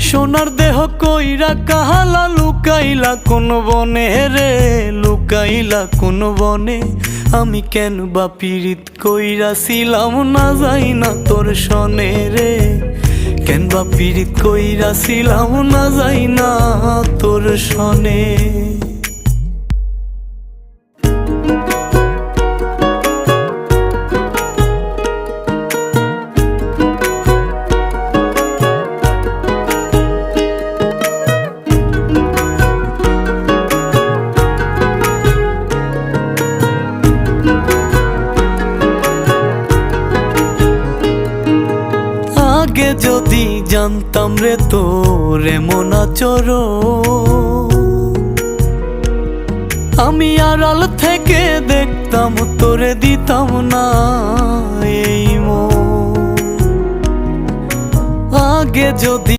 সোনার দেহ কইরা কাহালা লুকাইলা কোন বনে রে, লুকাইলা কোন বনে। আমি কেন বা পীড়িত কইরাছিলাম না যাই না তোর সনে রে, কেন বা পীড়িত কইরাছিলাম না যাই না তোর সনে। আগে যদি জানতাম রে তোর এমন আচরণ, আমি আড়াল থেকে দেখতাম তোরে দিতাম না এই মন। আগে যদি